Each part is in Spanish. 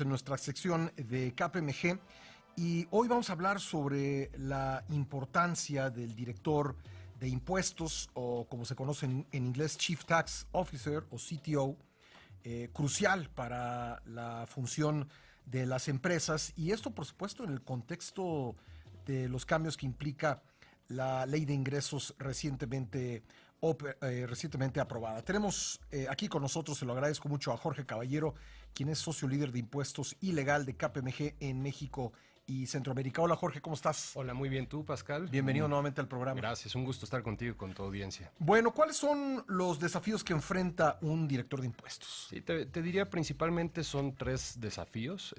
En nuestra sección de KPMG y hoy vamos a hablar sobre la importancia del director de impuestos o como se conoce en inglés Chief Tax Officer o CTO, crucial para la función de las empresas y esto por supuesto en el contexto de los cambios que implica la ley de ingresos recientemente aprobada. Tenemos aquí con nosotros, se lo agradezco mucho, a Jorge Caballero, quien es socio líder de impuestos y legal de KPMG en México y Centroamérica. Hola Jorge, ¿cómo estás? Hola, muy bien. ¿Tú, Pascal? Bienvenido nuevamente al programa. Gracias, un gusto estar contigo y con tu audiencia. Bueno, ¿cuáles son los desafíos que enfrenta un director de impuestos? Sí, te diría principalmente son tres desafíos.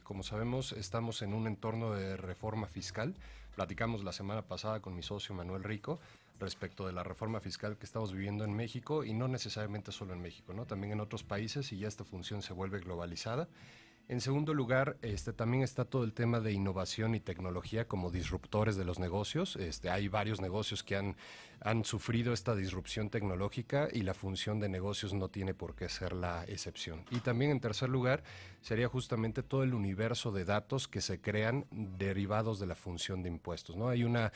Como sabemos, estamos en un entorno de reforma fiscal. Platicamos la semana pasada con mi socio Manuel Rico respecto de la reforma fiscal que estamos viviendo en México y no necesariamente solo en México, ¿no? También en otros países y ya esta función se vuelve globalizada. En segundo lugar, también está todo el tema de innovación y tecnología como disruptores de los negocios. Hay varios negocios que han sufrido esta disrupción tecnológica y la función de negocios no tiene por qué ser la excepción. Y también en tercer lugar sería justamente todo el universo de datos que se crean derivados de la función de impuestos, ¿no? Hay una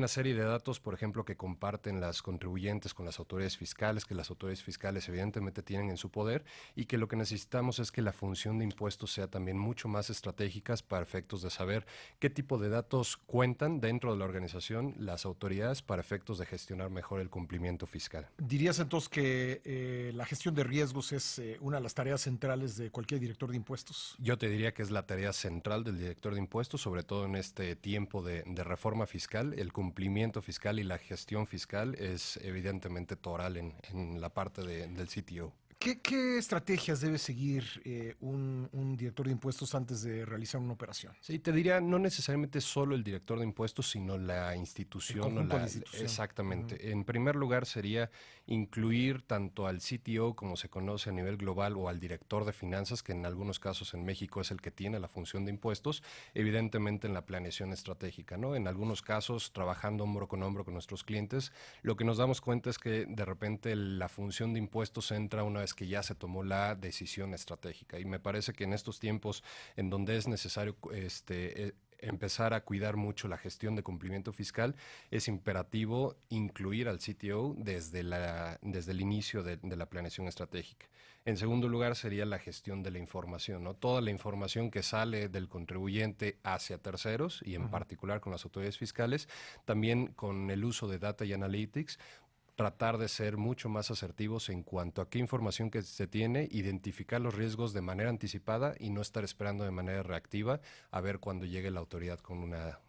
serie de datos, por ejemplo, que comparten las contribuyentes con las autoridades fiscales, que las autoridades fiscales evidentemente tienen en su poder y que lo que necesitamos es que la función de impuestos sea también mucho más estratégicas para efectos de saber qué tipo de datos cuentan dentro de la organización las autoridades para efectos de gestionar mejor el cumplimiento fiscal. ¿Dirías entonces que la gestión de riesgos es una de las tareas centrales de cualquier director de impuestos? Yo te diría que es la tarea central del director de impuestos, sobre todo en este tiempo de reforma fiscal. El cumplimiento fiscal y la gestión fiscal es evidentemente toral en la parte del CTO. ¿Qué estrategias debe seguir un director de impuestos antes de realizar una operación? Sí, te diría no necesariamente solo el director de impuestos, sino la institución. El conjunto de la institución. Exactamente. En primer lugar sería incluir tanto al CTO, como se conoce a nivel global, o al director de finanzas, que en algunos casos en México es el que tiene la función de impuestos, evidentemente en la planeación estratégica, ¿no? En algunos casos, trabajando hombro con nuestros clientes, lo que nos damos cuenta es que de repente la función de impuestos entra una vez que ya se tomó la decisión estratégica. Y me parece que en estos tiempos en donde es necesario empezar a cuidar mucho la gestión de cumplimiento fiscal, es imperativo incluir al CTO desde el inicio de la planeación estratégica. En segundo lugar sería la gestión de la información, ¿no? Toda la información que sale del contribuyente hacia terceros y en particular con las autoridades fiscales, también con el uso de data y analytics, tratar de ser mucho más asertivos en cuanto a qué información que se tiene, identificar los riesgos de manera anticipada y no estar esperando de manera reactiva a ver cuando llegue la autoridad con una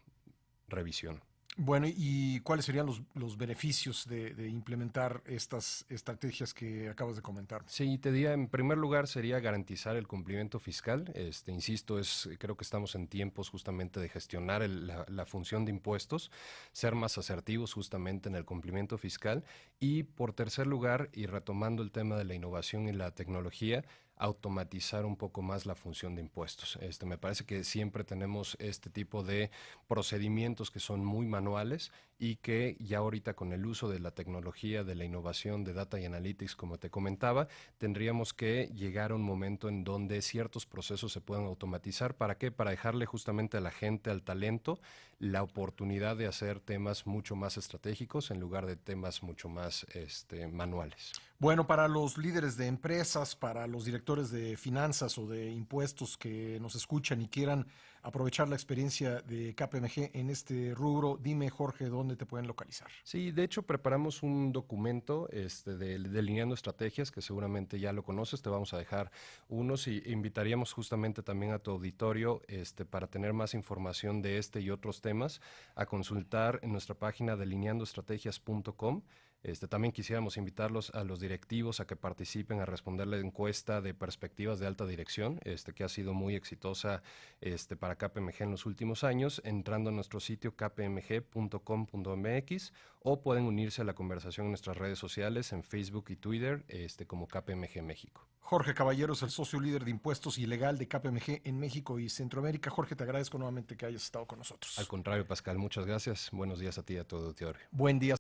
revisión. Bueno, ¿y cuáles serían los beneficios de implementar estas estrategias que acabas de comentar? Sí, te diría, en primer lugar sería garantizar el cumplimiento fiscal. Insisto, creo que estamos en tiempos justamente de gestionar la función de impuestos, ser más asertivos justamente en el cumplimiento fiscal y por tercer lugar, y retomando el tema de la innovación y la tecnología, automatizar un poco más la función de impuestos. Me parece que siempre tenemos este tipo de procedimientos que son muy manuales y que ya ahorita con el uso de la tecnología, de la innovación, de data y analytics, como te comentaba, tendríamos que llegar a un momento en donde ciertos procesos se puedan automatizar. ¿Para qué? Para dejarle justamente a la gente, al talento, la oportunidad de hacer temas mucho más estratégicos en lugar de temas mucho más manuales. Bueno, para los líderes de empresas, para los directores de finanzas o de impuestos que nos escuchan y quieran aprovechar la experiencia de KPMG en este rubro, dime, Jorge, ¿dónde te pueden localizar? Sí, de hecho preparamos un documento delineando estrategias que seguramente ya lo conoces. Te vamos a dejar unos y invitaríamos justamente también a tu auditorio para tener más información de este y otros temas a consultar en nuestra página delineandoestrategias.com. También quisiéramos invitarlos a los directivos a que participen a responder la encuesta de perspectivas de alta dirección, que ha sido muy exitosa para KPMG en los últimos años, entrando a nuestro sitio kpmg.com.mx o pueden unirse a la conversación en nuestras redes sociales en Facebook y Twitter como KPMG México. Jorge Caballero es el socio líder de impuestos y legal de KPMG en México y Centroamérica. Jorge, te agradezco nuevamente que hayas estado con nosotros. Al contrario, Pascal, muchas gracias. Buenos días a ti y a todo tu auditorio. Buen día.